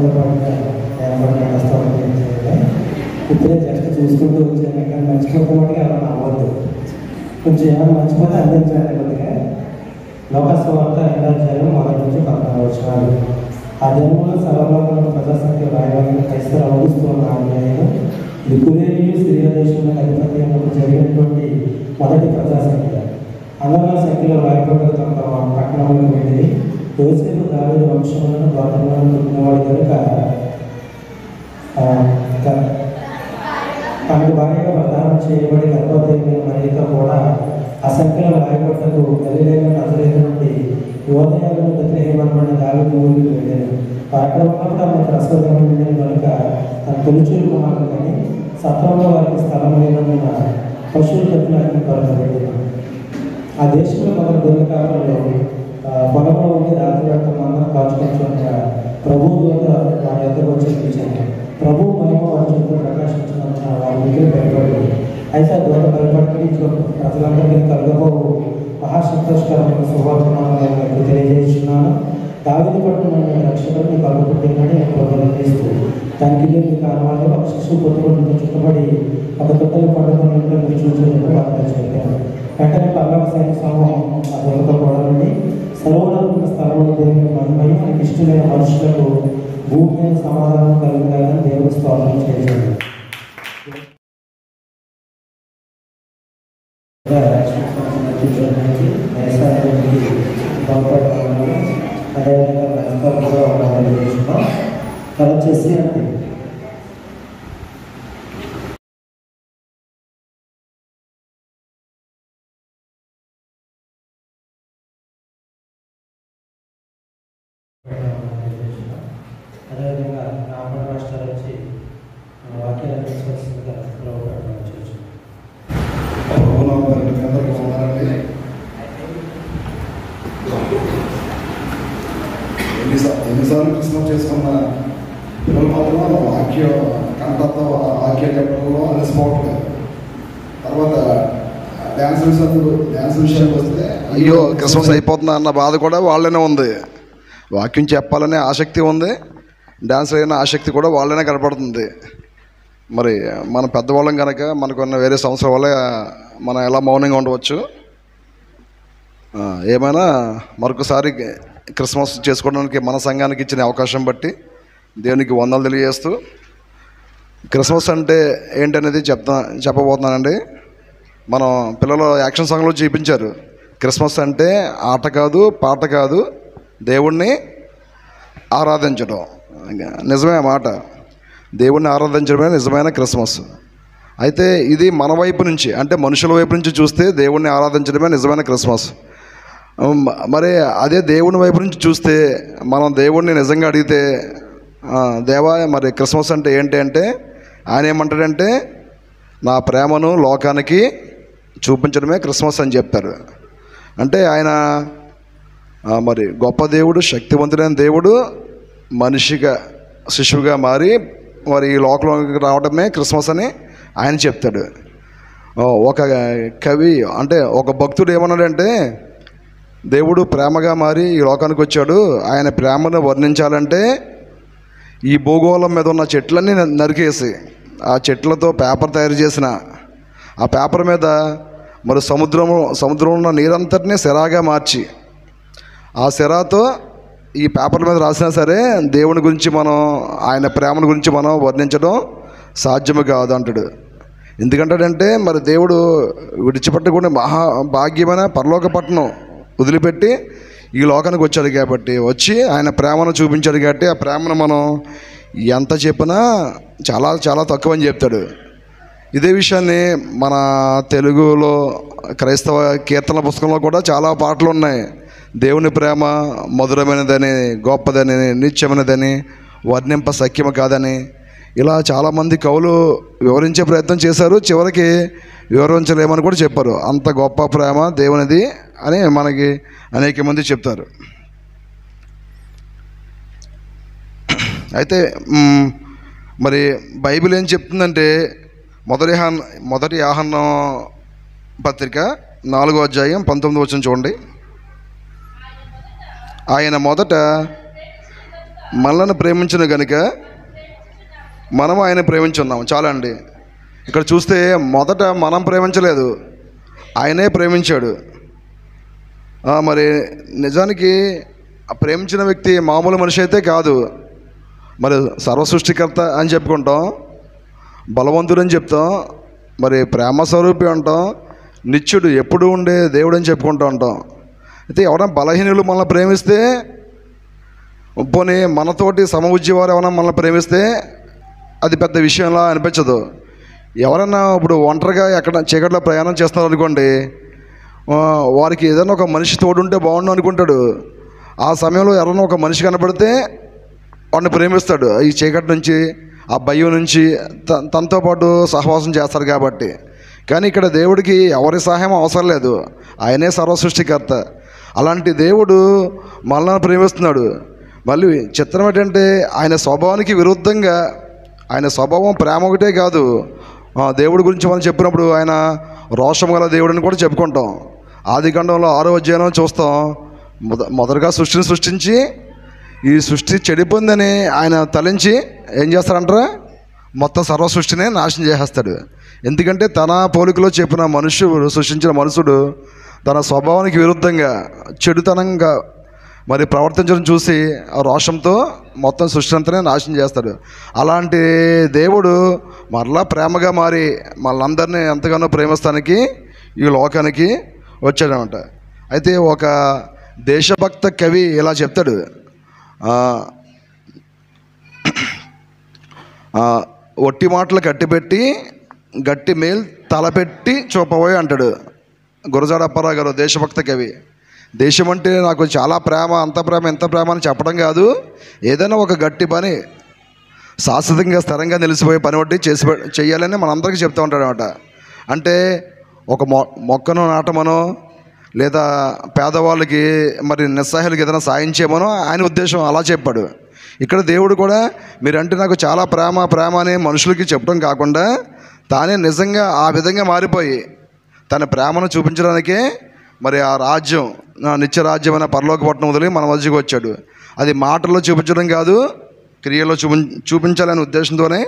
సమయంతో పాటుగా ఏర్పడిన కష్టాలు ఇప్పుడే జస్ట్ చూసుకుంటూ వచ్చాను. ఎక్కడ మర్చిపోతే అలా అవ్వద్దు, కొంచెం ఏమైనా మర్చిపోతే అందించాలి. కొద్దిగా లోకస్వార్త 2వ అధ్యాయం 1 నుంచి 14 వచనాలు. ఆ జన్మలో సర్వలోకంలో ప్రజాసంఖ్య రాయడానికి క్రైస్తవ అవధిస్తున్న ఆజ్ఞాయను ఇది కురేనియు సిరియా దేశంలో అధిపతి అయినప్పుడు జరిగినటువంటి మొదటి ప్రజాసంఖ్య. అందరూ సంఖ్యలో రాయబడ్డ తమ పట్టణంలోకి వెళ్ళి యోసేపు దావీదు వంశములను గోత్రములను పుట్టినవాడు కనుక తనకు భార్యగా ప్రదానం చేయబడి గర్భవతి మరియతో కూడా ఆ సంఖ్యలో రాయబడ్డకు గలిలయ నజరేతు నుండి యోదయాలను బెత్లెహేమనబడిన దావీదు ఊరికి వెళ్ళాను. అక్కడ ఉన్నప్పుడు ఆమె ప్రసవం వెళ్ళాను కనుక తన తొలిచూరు కుమారులు కానీ సత్రంలో వారికి స్థలం లేనందున పశువులు పెట్టిన కొరకు వెళ్ళాను. ఆ దేశంలో మొదటి దొంగ కాలంలో పొలంలో ఉండి రాత్రి వేళ మందరం కాచుకుంటుండగా ప్రభువు దూత వారి యొద్దకు వచ్చి పిలిచాను. ప్రభు మహిమ వారి చుట్టూ ప్రకాశించినందున వారి దగ్గర భయపడి అయితే ఆ దూత భయపడి ప్రజలందరికీ కలగబోవు మహాసంతోషకరమైన శుభవర్తమానాలను తెలియజేస్తున్నాను. దావీదు పట్టణంలో రక్షకుడు మీకు కలుగుతున్నాడని నేను ప్రభుత్వం చేస్తూ దానికి మీకు కారణాలు ఒక శిశువు పొత్తుకుంటూ చుట్టబడి ఒక తొట్టలు పండుగ చూసినట్టు వార్త చెప్పాను. వెంటనే పర్లోక సైనిక సమూహం ఆ దొంగతో కూడా ఉండి సర్వోన్నత స్థలంలో దేవుని మహిమయ్యి మనకి ఇష్టమైన మనుషులకు భూమి మీద సమాధానం కలుగుతాయని దేవుడు స్తోత్రం చేశాడు. అలా చేసి అంటే అదేవిధంగా రామణ రాష్ట్రాలు వచ్చి వాక్యాలు తీసుకోవాల్సిందిగా ఎన్నిసార్లు క్రిస్మస్ చేసుకున్న పిల్లలు మాత్రం వాక్య కంటతో వాక్య చెప్పడంలో అలసిపోవట్లేదు. తర్వాత డ్యాన్స్ విషయానికి వస్తే అయ్యో క్రిస్మస్ అయిపోతుందా అన్న బాధ కూడా వాళ్ళనే ఉంది. వాక్యం చెప్పాలనే ఆసక్తి ఉంది, డ్యాన్స్ అయిన ఆసక్తి కూడా వాళ్ళనే కనపడుతుంది. మరి మన పెద్దవాళ్ళం కనుక మనకున్న వేరే సంవత్సరం వల్ల మనం ఎలా మౌనంగా ఉండవచ్చు. ఏమైనా మరొకసారి క్రిస్మస్ చేసుకోవడానికి మన సంఘానికి ఇచ్చిన అవకాశం బట్టి దేవునికి వందలు తెలియజేస్తూ క్రిస్మస్ అంటే ఏంటనేది చెప్పబోతున్నానండి. మనం పిల్లలు యాక్షన్ సాంగ్లో చూపించారు. క్రిస్మస్ అంటే ఆట కాదు, పాట కాదు, దేవుణ్ణి ఆరాధించడం. నిజమే మాట, దేవుణ్ణి ఆరాధించడమే నిజమైన క్రిస్మస్. అయితే ఇది మన వైపు నుంచి, అంటే మనుషుల వైపు నుంచి చూస్తే దేవుణ్ణి ఆరాధించడమే నిజమైన క్రిస్మస్. మరి అదే దేవుని వైపు నుంచి చూస్తే మనం దేవుణ్ణి నిజంగా అడిగితే, దేవా మరి క్రిస్మస్ అంటే ఏంటి అంటే ఆయన ఏమంటాడంటే నా ప్రేమను లోకానికి చూపించడమే క్రిస్మస్ అని చెప్తారు. అంటే ఆయన మరి గొప్ప దేవుడు, శక్తివంతుడైన దేవుడు మనిషిగా శిశువుగా మారి మరి ఈ లోకంలోకి రావడమే క్రిస్మస్ అని ఆయన చెప్తాడు. ఒక కవి అంటే ఒక భక్తుడు ఏమన్నాడంటే దేవుడు ప్రేమగా మారి ఈ లోకానికి వచ్చాడు, ఆయన ప్రేమను వర్ణించాలంటే ఈ భూగోళం మీద ఉన్న చెట్లన్నీ నరికేసి ఆ చెట్లతో పేపర్ తయారు చేసిన ఆ పేపర్ మీద మరి సముద్రంలో ఉన్న నీరంతటినీ సిరాగా మార్చి ఆ సిరాతో ఈ పేపర్ మీద రాసినా సరే దేవుని గురించి మనం, ఆయన ప్రేమను గురించి మనం వర్ణించడం సాధ్యము కాదు అంటాడు. ఎందుకంటాడంటే మరి దేవుడు విడిచిపెట్టకుండా భాగ్యమైన పరలోక పట్టణం వదిలిపెట్టి ఈ లోకానికి వచ్చాడు కాబట్టి, వచ్చి ఆయన ప్రేమను చూపించాడు కాబట్టి ఆ ప్రేమను మనం ఎంత చెప్పినా చాలా చాలా తక్కువ అని చెప్తాడు. ఇదే విషయాన్ని మన తెలుగులో క్రైస్తవ కీర్తన పుస్తకంలో కూడా చాలా పాటలు ఉన్నాయి. దేవుని ప్రేమ మధురమైనదని, గొప్పదని, నిత్యమైనదని, వర్ణింప సఖ్యము కాదని ఇలా చాలామంది కవులు వివరించే ప్రయత్నం చేశారు. చివరికి వివరించలేమని కూడా చెప్పారు. అంత గొప్ప ప్రేమ దేవునిది అని మనకి అనేక మంది చెప్తారు. అయితే మరి బైబిల్ ఏం చెప్తుందంటే మొదటి యోహన్నా పత్రిక 4వ అధ్యాయం 19వ వచనం చూడండి. ఆయన మొదట మనల్ని ప్రేమించిన కనుక మనం ఆయన ప్రేమించున్నాం. చాలా అండి. ఇక్కడ చూస్తే మొదట మనం ప్రేమించలేదు, ఆయనే ప్రేమించాడు. మరి నిజానికి ప్రేమించిన వ్యక్తి మామూలు మనిషి అయితే కాదు. మరి సర్వసృష్టికర్త అని చెప్పుకుంటాం, బలవంతుడని చెప్తాం, మరి ప్రేమ స్వరూపి అంటాం, నిత్యుడు ఎప్పుడు ఉండే దేవుడు అని చెప్పుకుంటూ ఉంటాం. అయితే ఎవరైనా బలహీనులు మనల్ని ప్రేమిస్తే, పోనీ మనతోటి సమఉజ్జీవారు ఎవరైనా మనల్ని ప్రేమిస్తే అది పెద్ద విషయంలా అనిపించదు. ఎవరైనా ఇప్పుడు ఒంటరిగా ఎక్కడ చీకట్లో ప్రయాణం చేస్తున్నారు అనుకోండి, వారికి ఏదైనా ఒక మనిషి తోడుంటే బాగుండు అనుకుంటాడు. ఆ సమయంలో ఎవరైనా ఒక మనిషి కనపడితే వాడిని ప్రేమిస్తాడు. ఈ చీకటి నుంచి, ఆ భయం నుంచి తనతో పాటు సహవాసం చేస్తారు కాబట్టి. కానీ ఇక్కడ దేవుడికి ఎవరి సహాయం అవసరం లేదు, ఆయనే సర్వసృష్టికర్త. అలాంటి దేవుడు మనల్ని ప్రేమిస్తున్నాడు. మళ్ళీ చిత్రం ఏంటంటే ఆయన స్వభావానికి విరుద్ధంగా, ఆయన స్వభావం ప్రేమ ఒకటే కాదు, దేవుడి గురించి మనం చెప్పినప్పుడు ఆయన రోషం గల దేవుడిని కూడా చెప్పుకుంటాం. ఆదికాండంలో 6వ అధ్యాయం చూస్తాం. మొదటగా సృష్టిని సృష్టించి ఈ సృష్టి చెడిపోయిందని ఆయన తలంచి ఏం చేస్తారంటారా, మొత్తం సర్వ సృష్టినే నాశనం చేసేస్తాడు. ఎందుకంటే తన పోలికలో చెప్పిన మనుష్యుడు, సృష్టించిన మనుషుడు తన స్వభావానికి విరుద్ధంగా చెడుతనంగా మరి ప్రవర్తించడం చూసి ఆ రోషంతో మొత్తం సృష్టి అంతనే నాశనం చేస్తాడు. అలాంటి దేవుడు మరలా ప్రేమగా మారి మనందరినీ ఎంతగానో ప్రేమిస్తానికి ఈ లోకానికి వచ్చాడనమాట. అయితే ఒక దేశభక్త కవి ఇలా చెప్తాడు, ఒట్టి మాటలు కట్టిపెట్టి గట్టి మేల్ తలపెట్టి చూపబోయి అంటాడు గురజాడ అప్పారావు గారు, దేశభక్త కవి. దేశం అంటే నాకు చాలా ప్రేమ, అంత ప్రేమ, ఎంత ప్రేమ అని చెప్పడం కాదు, ఏదైనా ఒక గట్టి పని శాశ్వతంగా స్థిరంగా నిలిచిపోయే పని ఒకటి చేయాలని మనందరికీ చెప్తూ ఉంటాడు అనమాట. అంటే ఒక మొక్కను నాటమనో లేదా పేదవాళ్ళకి మరి నిస్సహాయులకి ఏదైనా సాయం చేయమనో ఆయన ఉద్దేశం అలా చెప్పాడు. ఇక్కడ దేవుడు కూడా మీరంటే నాకు చాలా ప్రేమ ప్రేమ అని మనుషులకి చెప్పడం కాకుండా తానే నిజంగా ఆ విధంగా మారిపోయి తన ప్రేమను చూపించడానికే మరి ఆ రాజ్యం, నిత్య రాజ్యం అనే పరలోకపట్నం వదిలి మన మధ్యకు వచ్చాడు. అది మాటల్లో చూపించడం కాదు, క్రియల్లో చూపించాలనే ఉద్దేశంతోనే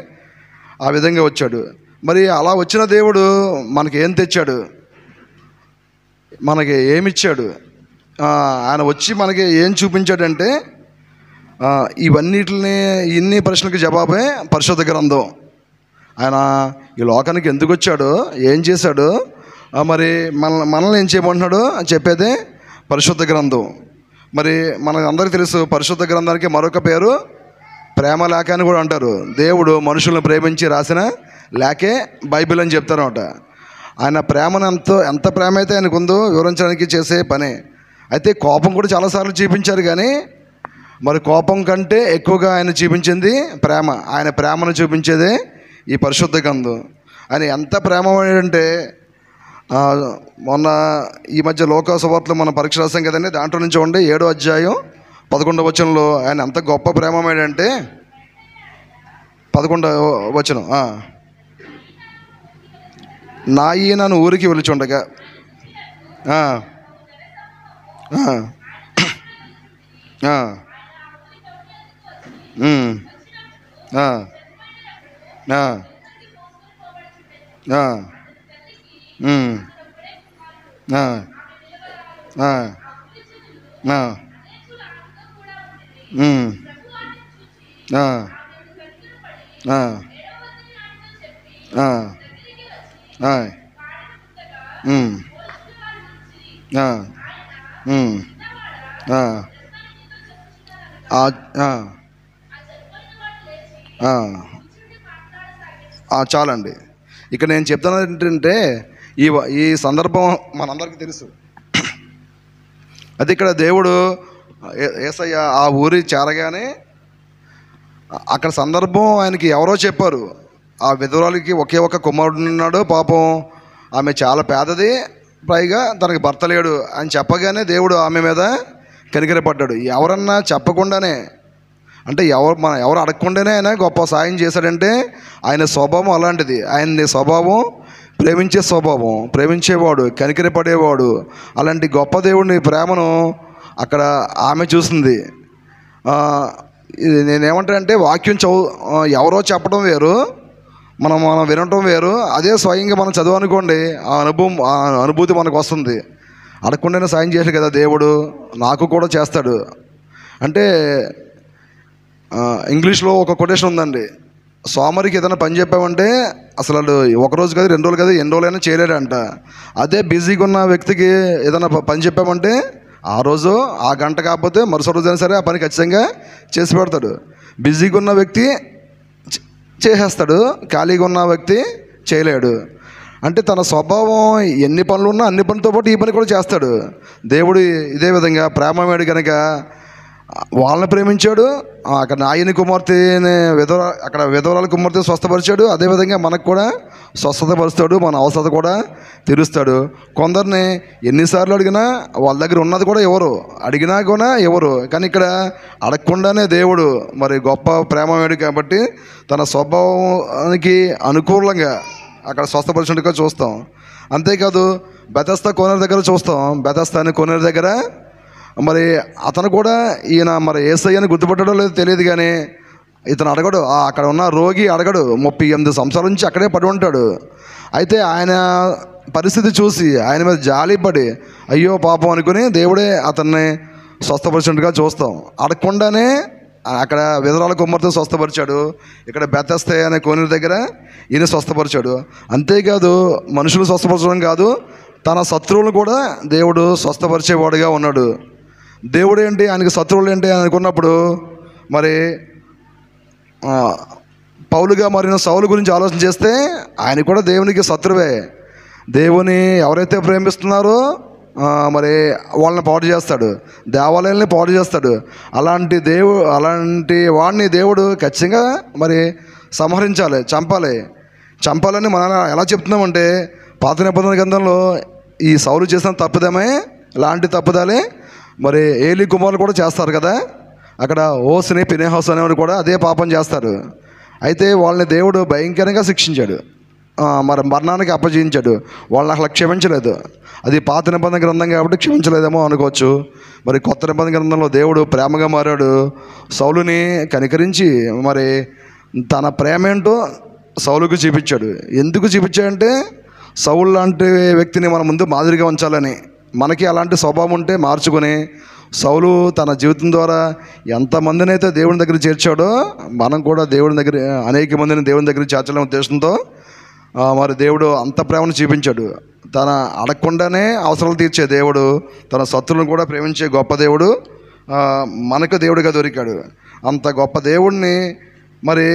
ఆ విధంగా వచ్చాడు. మరి అలా వచ్చిన దేవుడు మనకి ఏం తెచ్చాడు, మనకి ఏమిచ్చాడు, ఆయన వచ్చి మనకి ఏం చూపించాడంటే ఇన్ని ప్రశ్నలకు జవాబే పరిశుద్ధ గ్రంథం. ఆయన ఈ లోకానికి ఎందుకు వచ్చాడో, ఏం చేశాడో, మరి మనల్ని ఏం చేయమంటున్నాడో చెప్పేదే పరిశుద్ధ గ్రంథం. మరి మనకు అందరికీ తెలుసు, పరిశుద్ధ గ్రంథానికి మరొక పేరు ప్రేమ లేఖ అని కూడా అంటారు. దేవుడు మనుషులను ప్రేమించి రాసిన లేఖే బైబిల్ అని చెప్తారన్నమాట. ఆయన ప్రేమను ఎంత ప్రేమ అయితే ఆయనకు ఉందో వివరించడానికి చేసే పని. అయితే కోపం కూడా చాలాసార్లు చూపించారు, కానీ మరి కోపం కంటే ఎక్కువగా ఆయన చూపించింది ప్రేమ. ఆయన ప్రేమను చూపించేదే ఈ పరిశుద్ధ గ్రంథం. ఆయన ఎంత ప్రేమ అంటే మొన్న ఈ మధ్య లోక సువార్తలో మనం పరీక్ష రాసాం కదండి, దాంట్లో నుంచి ఉండే 7వ అధ్యాయం 11వ వచనంలో ఆయన ఎంత గొప్ప ప్రేమమేడంటే 11వ వచనం, నా ఈయనను ఊరికి వెలుచుండగా చాలండి. ఇక్కడ నేను చెప్తాను ఏంటంటే ఈ సందర్భం మనందరికీ తెలుసు. అది ఇక్కడ దేవుడు యేసయ్య ఆ ఊరి చేరగానే అక్కడ సందర్భం ఆయనకి ఎవరో చెప్పారు, ఆ విధవరాలికి ఒకే ఒక కుమారుడు ఉన్నాడు, పాపం ఆమె చాలా పేదది, పైగా తనకి భర్త లేడు అని చెప్పగానే దేవుడు ఆమె మీద కనికరపడ్డాడు. ఎవరన్నా చెప్పకుండానే, అంటే ఎవరు అడగకుండానే ఆయన గొప్ప సాయం చేశాడంటే ఆయన స్వభావం అలాంటిది. ఆయన స్వభావం ప్రేమించే స్వభావం, ప్రేమించేవాడు, కనికరపడేవాడు. అలాంటి గొప్ప దేవుడిని ప్రేమను అక్కడ ఆమె చూసింది. ఇది నేనేమంటానంటే వాక్యం ఎవరో చెప్పడం వేరు, మనం వినటం వేరు. అదే స్వయంగా మనం చదువు అనుకోండి, ఆ అనుభూతి మనకు వస్తుంది. అడగకుండానే సాయం చేశాడు కదా దేవుడు, నాకు కూడా చేస్తాడు. అంటే ఇంగ్లీష్లో ఒక కొటేషన్ ఉందండి, సోమరికి ఏదైనా పని చెప్పామంటే అసలు వాళ్ళు ఒకరోజు కాదు, 2 రోజులు కాదు, ఎన్ని రోజులైనా చేయలేడంట. అదే బిజీగా ఉన్న వ్యక్తికి ఏదైనా పని చెప్పామంటే ఆ రోజు ఆ గంట కాకపోతే మరుసటి రోజైనా సరే ఆ పని ఖచ్చితంగా చేసి పెడతాడు. బిజీగా ఉన్న వ్యక్తి చేసేస్తాడు, ఖాళీగా ఉన్న వ్యక్తి చేయలేడు. అంటే తన స్వభావం ఎన్ని పనులు ఉన్నా అన్ని పనులతో పాటు ఈ పని కూడా చేస్తాడు. దేవుడు ఇదే విధంగా ప్రేమమేడు కనుక వాళ్ళని ప్రేమించాడు. అక్కడ నాయని కుమార్తెని అక్కడ విధవరాల కుమార్తె స్వస్థపరిచాడు. అదేవిధంగా మనకు కూడా స్వస్థత పరుస్తాడు, మన అవసరత కూడా తీరుస్తాడు. కొందరిని ఎన్నిసార్లు అడిగినా వాళ్ళ దగ్గర ఉన్నది కూడా ఎవరు, అడిగినా కూడా ఎవరు. కానీ ఇక్కడ అడగకుండానే దేవుడు మరి గొప్ప ప్రేమమేడు కాబట్టి తన స్వభావానికి అనుకూలంగా అక్కడ స్వస్థపరిచినట్టుగా చూస్తాం. అంతేకాదు బెతస్తా కోనేరు దగ్గర చూస్తాం. బెతస్తా అనే కోనేరు దగ్గర మరి అతను కూడా ఈయన మరి యేసయ్యని గుర్తుపట్టడో లేదో తెలియదు, కానీ ఇతను అడగడు. అక్కడ ఉన్న రోగి అడగడు. 38 సంవత్సరాల నుంచి అక్కడే పడి ఉంటాడు. అయితే ఆయన పరిస్థితి చూసి ఆయన మీద జాలిపడి అయ్యో పాపం అనుకుని దేవుడే అతన్ని స్వస్థపరిచినట్టుగా చూస్తాం. అడగకుండానే అక్కడ విధవరాల కుమార్తె స్వస్థపరిచాడు, ఇక్కడ బెతస్తా అనే కోనేరు దగ్గర ఈయన స్వస్థపరిచాడు. అంతేకాదు మనుషులు స్వస్థపరచడం కాదు, తన శత్రువులను కూడా దేవుడు స్వస్థపరిచేవాడుగా ఉన్నాడు. దేవుడు ఏంటి, ఆయనకి శత్రువులు ఏంటి అని అనుకున్నప్పుడు మరి పౌలుగా మారిన సౌలు గురించి ఆలోచన చేస్తే ఆయన కూడా దేవునికి శత్రువే. దేవుని ఎవరైతే ప్రేమిస్తున్నారో మరి వాళ్ళని పాడు చేస్తాడు, దేవాలయాల్ని పాడు చేస్తాడు. అలాంటి వాడిని దేవుడు ఖచ్చితంగా మరి సంహరించాలి, చంపాలని మనం ఎలా చెప్తున్నామంటే పాత నిబంధన గ్రంథంలో ఈ సౌలు చేసిన తప్పుదమే లాంటి తప్పుదాలే మరి ఏలీ కుమారులు కూడా చేస్తారు కదా. అక్కడ ఓస్ని ఫినెహాసు అనేవాడు కూడా అదే పాపం చేస్తారు. అయితే వాళ్ళని దేవుడు భయంకరంగా శిక్షించాడు, మరి మరణానికి అప్పజయించాడు. వాళ్ళని అసలు క్షమించలేదు. అది పాత నిబంధన గ్రంథం కాబట్టి క్షమించలేదేమో అనుకోవచ్చు. మరి కొత్త నిబంధన గ్రంథంలో దేవుడు ప్రేమగా మారాడు, సౌలుని కనికరించి మరి తన ప్రేమ ఏంటో సౌలుకు చూపించాడు. ఎందుకు చూపించాడంటే సౌలు లాంటి వ్యక్తిని మన ముందు మాదిరిగా ఉంచాలని. మనకి అలాంటి స్వభావం ఉంటే మార్చుకొని సౌలు తన జీవితం ద్వారా ఎంతమందిని అయితే దేవుని దగ్గర చేర్చాడో మనం కూడా దేవుని దగ్గర అనేక మందిని దేవుని దగ్గర చేర్చాలనే ఉద్దేశంతో మరి దేవుడు అంత ప్రేమను చూపించాడు. తన అడగకుండానే అవసరాలు తీర్చే దేవుడు, తన శత్రువులను కూడా ప్రేమించే గొప్ప దేవుడు మనకు దేవుడిగా దొరికాడు. అంత గొప్ప దేవుడిని మరి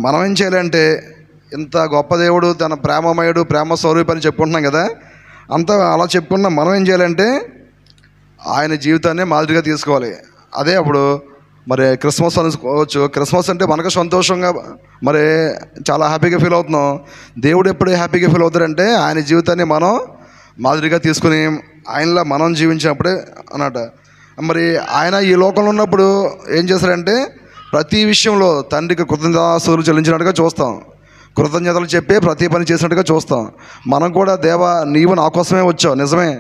మనం ఏం చేయాలంటే, ఇంత గొప్ప దేవుడు తన ప్రేమమయుడు ప్రేమ స్వరూపని చెప్పుకుంటున్నాం కదా, అంతా అలా చెప్పుకున్న మనం ఏం చేయాలంటే ఆయన జీవితాన్ని మాదిరిగా తీసుకోవాలి. అదే అప్పుడు మరి క్రిస్మస్ అనుకోవచ్చు. క్రిస్మస్ అంటే మనకు సంతోషంగా మరి చాలా హ్యాపీగా ఫీల్ అవుతున్నాం. దేవుడు ఎప్పుడు హ్యాపీగా ఫీల్ అవుతాడంటే ఆయన జీవితాన్ని మనం మాదిరిగా తీసుకుని ఆయనలా మనం జీవించినప్పుడే అన్నమాట. మరి ఆయన ఈ లోకంలో ఉన్నప్పుడు ఏం చేశారంటే ప్రతి విషయంలో తండ్రికి కృతజ్ఞతాస్తుతులు చెల్లించినట్టుగా చూస్తాం, కృతజ్ఞతలు చెప్పి ప్రతి పని చేసినట్టుగా చూస్తాం. మనం కూడా దేవా నీవు నా కోసమే వచ్చావు, నిజమే.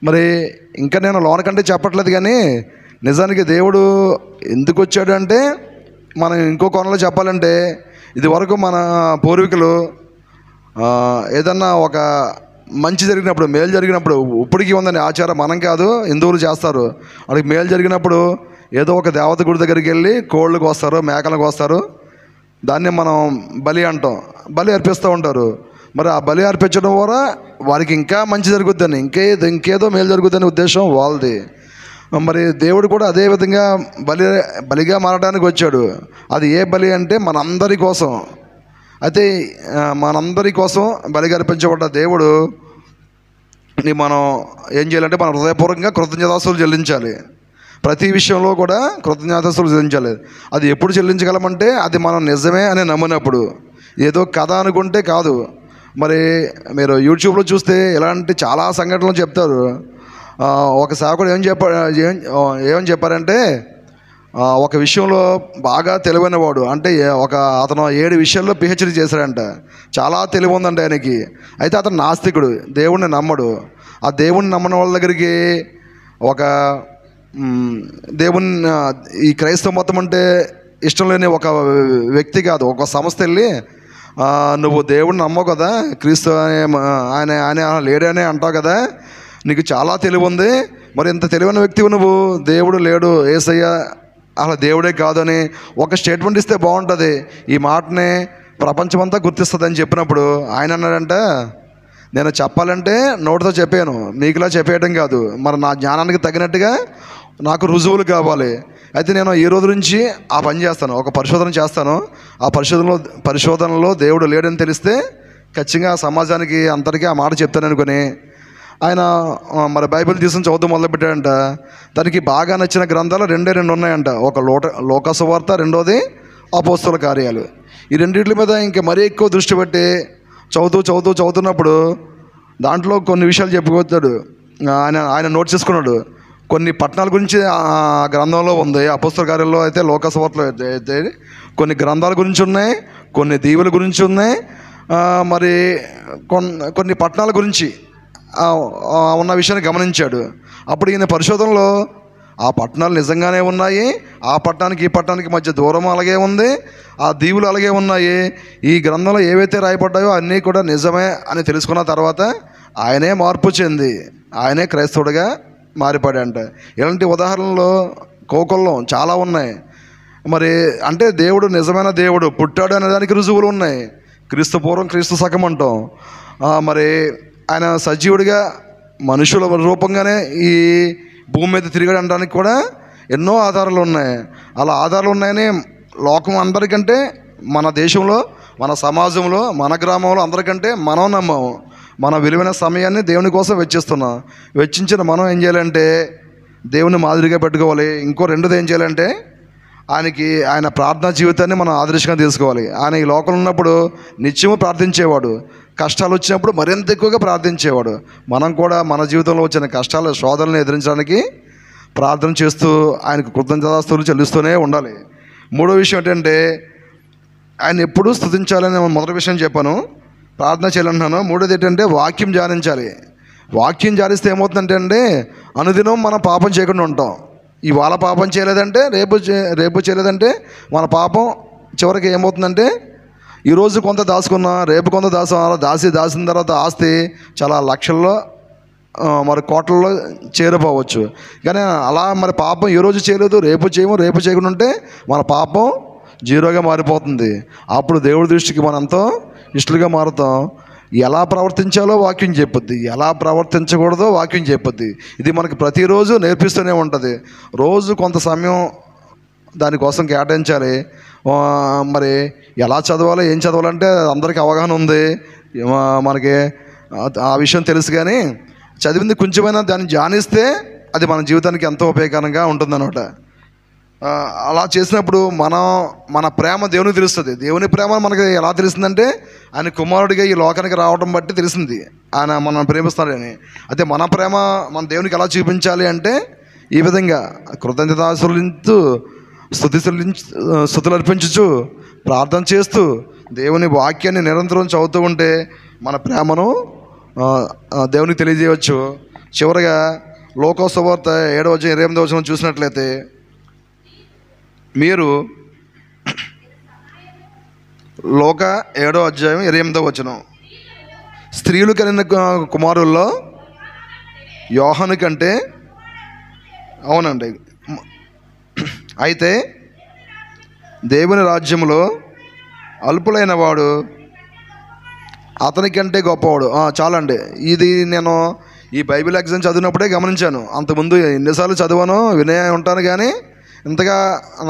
మరి ఇంకా నేను లోనకంటే చెప్పట్లేదు, కానీ నిజానికి దేవుడు ఎందుకు వచ్చాడు అంటే మనం ఇంకో కోణంలో చెప్పాలంటే ఇది వరకు మన పూర్వీకులు ఏదన్నా ఒక మంచి జరిగినప్పుడు మేలు జరిగినప్పుడు ఇప్పటికీ ఉందని ఆచారం, మనం కాదు హిందువులు చేస్తారు. వాళ్ళకి మేలు జరిగినప్పుడు ఏదో ఒక దేవత గుడి దగ్గరికి వెళ్ళి కోళ్ళకు వస్తారు, మేకలకు వస్తారు, దాన్ని మనం బలి అంటాం, బలి అర్పిస్తూ ఉంటారు. మరి ఆ బలి అర్పించడం ద్వారా వారికి ఇంకా మంచి జరుగుద్దని, ఇంకేదో మేలు జరుగుద్దని ఉద్దేశం వాళ్ళది. మరి దేవుడు కూడా అదే విధంగా బలిగా మారడానికి వచ్చాడు. అది ఏ బలి అంటే మనందరి కోసం. అయితే మనందరి కోసం బలిగా అర్పించబడ్డ దేవుడు మనం ఏం చేయాలంటే మనం హృదయపూర్వకంగా కృతజ్ఞతాస్తుతులు చెల్లించాలి. ప్రతి విషయంలో కూడా కృతజ్ఞతాస్తుతులు చెల్లించాలి. అది ఎప్పుడు చెల్లించగలమంటే అది మనం నిజమే అని నమ్మినప్పుడు, ఏదో కథ అనుకుంటే కాదు. మరి మీరు యూట్యూబ్లో చూస్తే ఇలాంటి చాలా సంఘటనలు చెప్తారు. ఒక సేవకుడు ఏమని చెప్పారంటే ఒక విషయంలో బాగా తెలివైన వాడు, అంటే అతను 7 విషయాల్లో పిహెచ్డి చేశాడంట, చాలా తెలివి ఉందంట ఆయనకి. అయితే అతను నాస్తికుడు, దేవుణ్ణి నమ్మడు. ఆ దేవుణ్ణి నమ్మని వాళ్ళ దగ్గరికి ఒక దేవుని ఈ క్రైస్తవ మతం అంటే ఇష్టం లేని ఒక వ్యక్తి కాదు, ఒక సంస్థ వెళ్ళి నువ్వు దేవుడిని నమ్మవు కదా, క్రీస్తు ఆయన ఆయన లేడనే అంటావు కదా, నీకు చాలా తెలివి ఉంది, మరి ఇంత తెలివైన వ్యక్తివి నువ్వు, దేవుడు లేడు, యేసయ్య అలా దేవుడే కాదని ఒక స్టేట్మెంట్ ఇస్తే బాగుంటుంది, ఈ మాటని ప్రపంచమంతా గుర్తిస్తుంది అని చెప్పినప్పుడు ఆయన అన్నాడంట, నేను చెప్పాలంటే నోటితో చెప్పాను, మీకులా చెప్పేయడం కాదు, మరి నా జ్ఞానానికి తగినట్టుగా నాకు రుజువులు కావాలి. అయితే నేను ఈ రోజు నుంచి ఆ పని చేస్తాను, ఒక పరిశోధన చేస్తాను. ఆ పరిశోధనలో దేవుడు లేడని తెలిస్తే ఖచ్చితంగా సమాజానికి అందరికీ ఆ మాట చెప్తాను అనుకుని ఆయన మరి బైబిల్ తీసుకుని చదువుతూ మొదలుపెట్టాడంట. తనకి బాగా నచ్చిన గ్రంథాలు రెండు ఉన్నాయంట, ఒక లోకా సువార్త, రెండోది అపోస్తల కార్యాలు. ఈ రెండింటి మీద ఇంకా మరీ ఎక్కువ దృష్టి పెట్టి చదువుతున్నప్పుడు దాంట్లో కొన్ని విషయాలు చెప్పుకొచ్చాడు. ఆయన నోట్ చేసుకున్నాడు. కొన్ని పట్టణాల గురించి ఆ గ్రంథంలో ఉంది, అపోస్తల కార్యాల్లో అయితే, లోకా సువార్తలో అయితే కొన్ని గ్రంథాల గురించి ఉన్నాయి, కొన్ని దీవుల గురించి ఉన్నాయి, మరి కొన్ని పట్టణాల గురించి ఉన్న విషయాన్ని గమనించాడు. అప్పుడు ఈయన పరిశోధనలో ఆ పట్టణాలు నిజంగానే ఉన్నాయి, ఆ పట్టణానికి ఈ పట్టణానికి మధ్య దూరం అలాగే ఉంది, ఆ దీవులు అలాగే ఉన్నాయి, ఈ గ్రంథంలో ఏవైతే రాయబడ్డాయో అన్నీ కూడా నిజమే అని తెలుసుకున్న తర్వాత ఆయనే మార్పు చెంది ఆయనే క్రైస్తవుడిగా మారిపోయాడంట. ఇలాంటి ఉదాహరణలు కోకొల్లో చాలా ఉన్నాయి. మరి అంటే దేవుడు నిజమైన దేవుడు పుట్టాడు అనే దానికి రుజువులు ఉన్నాయి. క్రీస్తు పూర్వం క్రీస్తు శకం అంటాం. మరి ఆయన సజీవుడిగా మనుషుల రూపంగానే ఈ భూమి మీద తిరిగాడు అనడానికి కూడా ఎన్నో ఆధారాలు ఉన్నాయి. అలా ఆధారాలు ఉన్నాయని లోకం అందరికంటే, మన దేశంలో, మన సమాజంలో, మన గ్రామంలో అందరికంటే మనం నమ్మాము. మన విలువైన సమయాన్ని దేవుని కోసం వెచ్చిస్తున్నాం. వెచ్చించిన మనం ఏం చేయాలంటే దేవుని మాదిరిగా పెట్టుకోవాలి. ఇంకో రెండోది ఏం చేయాలంటే ఆయన ప్రార్థనా జీవితాన్ని మనం ఆదర్శంగా తీసుకోవాలి. ఆయన ఈ లోకంలో ఉన్నప్పుడు నిత్యము ప్రార్థించేవాడు, కష్టాలు వచ్చినప్పుడు మరింత ఎక్కువగా ప్రార్థించేవాడు. మనం కూడా మన జీవితంలో వచ్చిన కష్టాల శోధనలను ఎదిరించడానికి ప్రార్థన చేస్తూ ఆయనకు కృతజ్ఞతాస్తుతులు చెల్లిస్తూనే ఉండాలి. మూడో విషయం ఏంటంటే ఆయన ఎప్పుడూ స్తుతించాలని మొదటి విషయం చెప్పాను, ప్రార్థన చేయాలంటున్నాను. మూడోది ఏంటంటే వాక్యం ధ్యానించాలి. వాక్యం ధ్యానిస్తే ఏమవుతుందంటే అండి, అనుదినం మనం పాపం చేయకుండా ఉంటాం. ఇవాళ పాపం చేయలేదంటే రేపు చేయలేదంటే మన పాపం చివరికి ఏమవుతుందంటే ఈరోజు కొంత దాచుకున్నాం, రేపు కొంత దాచిన తర్వాత ఆస్తి చాలా లక్షల్లో మరి కోట్లలో చేరిపోవచ్చు. కానీ అలా మరి పాపం ఈరోజు చేయలేదు, రేపు చేయకుండా ఉంటే మన పాపం జీరోగా మారిపోతుంది. అప్పుడు దేవుడి దృష్టికి మనం ఎంతో ఇష్టలుగా మారుతాం. ఎలా ప్రవర్తించాలో వాక్యం చెప్పుద్ది, ఎలా ప్రవర్తించకూడదో వాక్యం చెప్పుద్ది. ఇది మనకి ప్రతిరోజు నేర్పిస్తూనే ఉంటుంది. రోజు కొంత సమయం దానికోసం కేటాయించాలి. మరి ఎలా చదవాలో ఏం చదవాలంటే అందరికీ అవగాహన ఉంది, మనకి ఆ విషయం తెలుసు. కానీ చదివింది కొంచెమైనా దాన్ని ధ్యానిస్తే అది మన జీవితానికి ఎంతో ఉపయోగకరంగా ఉంటుందన్నమాట. అలా చేసినప్పుడు మన ప్రేమ దేవునికి తెలుస్తుంది. దేవుని ప్రేమ మనకి ఎలా తెలుస్తుందంటే ఆయన కుమారుడిగా ఈ లోకానికి రావడం బట్టి తెలిసింది ఆయన మనం ప్రేమిస్తున్నాడని. అయితే మన ప్రేమ మన దేవునికి ఎలా చూపించాలి అంటే ఈ విధంగా కృతజ్ఞతాస్తుతిస్తూ స్తుతులు అర్పించుచు ప్రార్థన చేస్తూ దేవుని వాక్యాన్ని నిరంతరం చదువుతూ ఉంటే మన ప్రేమను దేవునికి తెలియజేయవచ్చు. చివరిగా లోకా సువార్త 7:28 చూసినట్లయితే, మీరు లోకా 7:28 స్త్రీలు కలిగిన కుమారుల్లో యోహాను కంటే, అవునండి, అయితే దేవుని రాజ్యంలో అల్పులైన వాడు అతనికంటే గొప్పవాడు. చాలండి, ఇది నేను ఈ బైబిల్ ఎగ్జామ్ చదివినప్పుడే గమనించాను. అంతకుముందు ఎన్నిసార్లు చదివాను, వినే ఉంటాను, కానీ ఇంతగా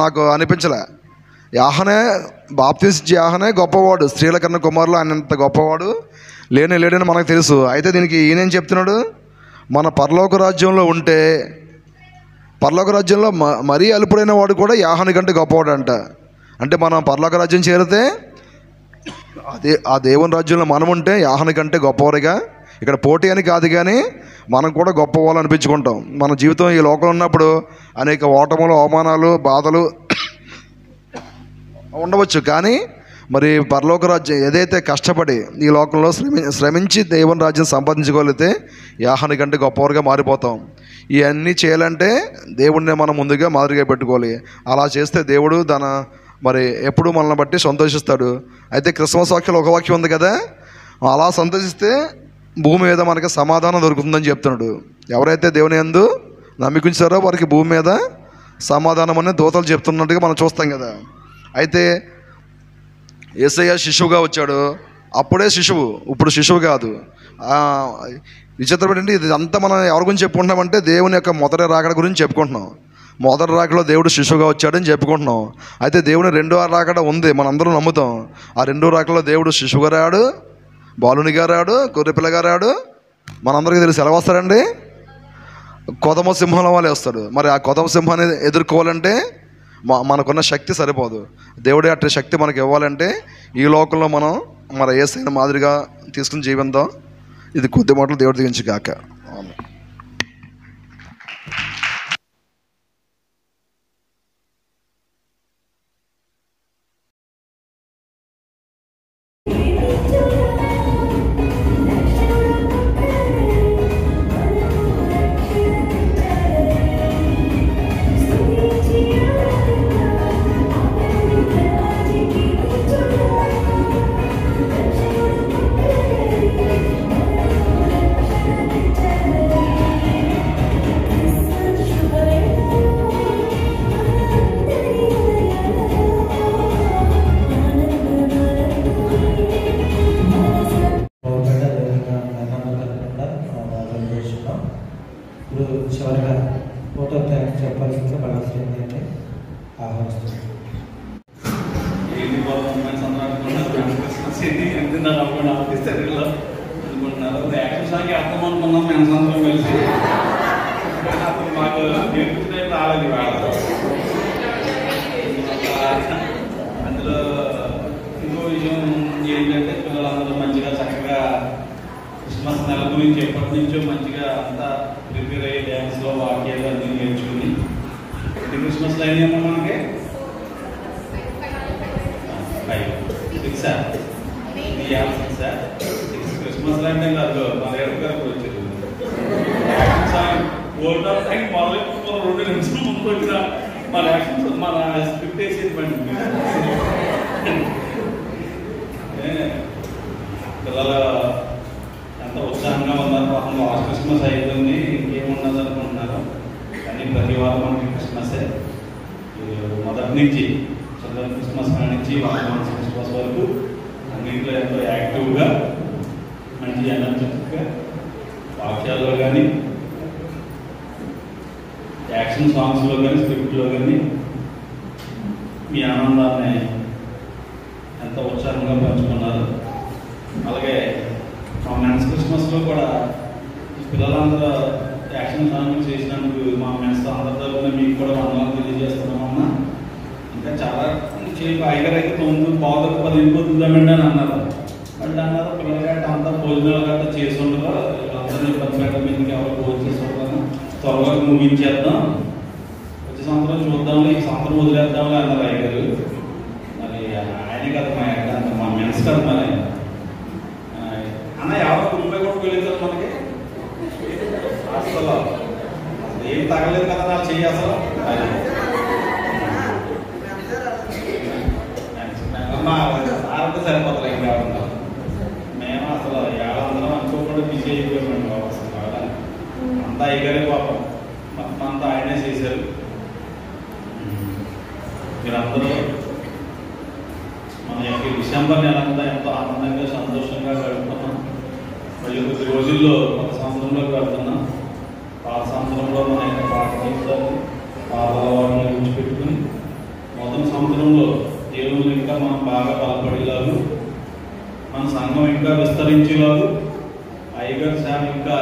నాకు అనిపించలే. బాప్తిస్మ యోహానే గొప్పవాడు, స్త్రీల కన్నా కుమారులు ఆయన అంత గొప్పవాడు లేడని మనకు తెలుసు. అయితే దీనికి ఈయనేం చెప్తున్నాడు, మన పరలోక రాజ్యంలో ఉంటే, పరలోక రాజ్యంలో మరీ అల్పుడైన వాడు కూడా యోహాను కంటే గొప్పవాడు అంట. అంటే మనం పరలోక రాజ్యం చేరితే ఆ దేవుని రాజ్యంలో మనం ఉంటే యోహాను కంటే గొప్పవారుగా, ఇక్కడ పోటీ అని కాదు, కానీ మనం కూడా గొప్పవాళ్ళు అనిపించుకుంటాం. మన జీవితం ఈ లోకంలో ఉన్నప్పుడు అనేక ఓటములు, అవమానాలు, బాధలు ఉండవచ్చు. కానీ మరి పరలోక రాజ్యం ఏదైతే కష్టపడి ఈ లోకంలో శ్రమించి దేవుని రాజ్యం సంపాదించుకోగలిగితే యోహాను కంటే గొప్పవారుగా మారిపోతాం. ఇవన్నీ చేయాలంటే దేవుడిని మనం ముందుగా మాదిరిగా పెట్టుకోవాలి. అలా చేస్తే దేవుడు మరి ఎప్పుడు మనల్ని బట్టి సంతోషిస్తాడు. అయితే క్రిస్మస్ వాక్యంలో ఒక వాక్యం ఉంది కదా, అలా సంతోషిస్తే భూమి మీద మనకి సమాధానం దొరుకుతుందని చెప్తున్నాడు. ఎవరైతే దేవుని యందు నమ్మికుంచారో వారికి భూమి మీద సమాధానం అనే దూతలు చెప్తున్నట్టుగా మనం చూస్తాం కదా. అయితే యేసయ్య శిశువుగా వచ్చాడు, అప్పుడే శిశువు, ఇప్పుడు శిశువు కాదు. విచిత్రం ఏంటంటే, ఇది అంతా మనం ఎవరి గురించి చెప్పుకుంటున్నామంటే దేవుని యొక్క మొదటి రాకడ గురించి చెప్పుకుంటున్నాం. మొదటి రాకడలో దేవుడు శిశువుగా వచ్చాడని చెప్పుకుంటున్నాం. అయితే దేవుని రెండో రాకడ ఉంది, మనందరం నమ్ముతాం. ఆ రెండో రాకడలో దేవుడు శిశువుగా రాడు, బాలునిగా రాడు, గొర్రెపిల్లగా రాడు. మనందరికీ తెలుసు ఎలా వస్తాడండి, కొదమ సింహం వల్ల వస్తాడు. మరి ఆ కొదమ సింహాన్ని ఎదుర్కోవాలంటే మనకున్న శక్తి సరిపోదు. దేవుడే అట్టి శక్తి మనకి ఇవ్వాలంటే ఈ లోకంలో మనం మరి యేసయ్యను మాదిరిగా తీసుకుని జీవిద్దాం. ఇది కొద్ది మాటలు దేవుడి దిగించి కాక. ఇప్పుడు చివరిగా ఫోటో చెప్పాల్సిందిగా బలవలసిందంటే ఆహ్వానిస్తున్నాను. అర్థం అనుకున్నాం మేము సంవత్సరం కలిసి అసలు మాకు నేర్పించే రాలేదు వాళ్ళతో. అందులో ఇంకో విషయం ఏంటంటే పిల్లలందరూ మంచిగా చక్కగా క్రిస్మస్ నెల గురించి ఎప్పటి నుంచో మంచిగా అంతా ప్రిపేర్ అయ్యి డ్యాన్స్లో వాక్యాలు అన్నీ నేర్చుకుని క్రిస్మస్లో అయినామో మనకి 6 క్రిస్మస్లో అంటే కాదు మన ఎడగారికి వచ్చేది ఓల్డ్ ఆఫ్ టైం మొదలైపు 2 నిమిషాలు ముందుకు వచ్చిన మన యాక్షన్ మన స్క్రిప్ట్ వేసేది పండి పిల్లల ఎంత ఉత్సాహంగా ఉన్నారు. పాపం లాస్ట్ క్రిస్మస్ అయిపోయింది, ఇంకేమున్నది అనుకుంటున్నారు. కానీ ప్రతి వారం మనకి క్రిస్మసే. మొదటి నుంచి చిల్డ్రన్ క్రిస్మస్ నుంచి క్రిస్మస్ వరకు అన్నింటిలో ఎంతో యాక్టివ్గా మంచి ఎనర్జెటిక్గా వాక్యాల్లో కానీ యాక్షన్ సాంగ్స్లో కానీ స్క్రిప్ట్లో కానీ మీ ఆనందాన్ని ఎంతో ఉత్సాహంగా పంచుకున్నారు. అలాగే మా మెన్స్ క్రిస్మస్లో కూడా పిల్లలందరూ యాక్షన్ సాంగ్ చేసినందుకు మా మెన్స్ అందరి తరఫున మీకు కూడా వందనాలు తెలియజేస్తున్నామన్నా. ఇంకా చాలా ఐగర్ అయితే 9:10 వెళ్ళిపోతుందామండి అని అన్నారు. వాళ్ళు అన్నారు పిల్లల గట్ట అంతా భోజనాలు గట్ట చేసి ఉండరు, అందరినీ ఇబ్బంది పెట్టడం ఎందుకు, ఎవరు భోజనం చేసి ఉంటాను, త్వరగా ముగించేద్దాం, వచ్చే సంవత్సరం చూద్దాంలే, ఈ సంవత్సరం వదిలేద్దాంలే అన్నారు ఐగర్. మరి ఆయనే కదా మా మెన్స్ కదా మరి అన్న ఎవరో రూపాయి కూడా వెళ్ళింది మనకి అసలు ఏం తగలేదు కదా నాకు చెయ్యి అసలు. ఆరంటే సరిపోతుంది ఇంకా మేము అసలు ఏళ్ళందరం అనుకోకుండా బిజీ అయిపోయామండి బాబు. అసలు అంతా అయ్యగారే పాపం మొత్తం అంతా ఆయనే చేశారు. మీరందరూ మన యొక్క డిసెంబర్ నెల అంతా ఎంతో ఆనందంగా సంతోషంగా గడుపుతున్నాం. మళ్ళీ కొద్ది రోజుల్లో ఒక సంవత్సరంలోకి వెళ్తున్నాం. పాత సంవత్సరంలో మన యొక్క పాత జీవితాలు పాత అలవాటుని విడిచిపెట్టుకుని మొదటి సంవత్సరంలో దేవుళ్ళు ఇంకా మనం బాగా బలపడేలాగు, మన సంఘం ఇంకా విస్తరించేలాగు, అయ్యగారి సేవ ఇంకా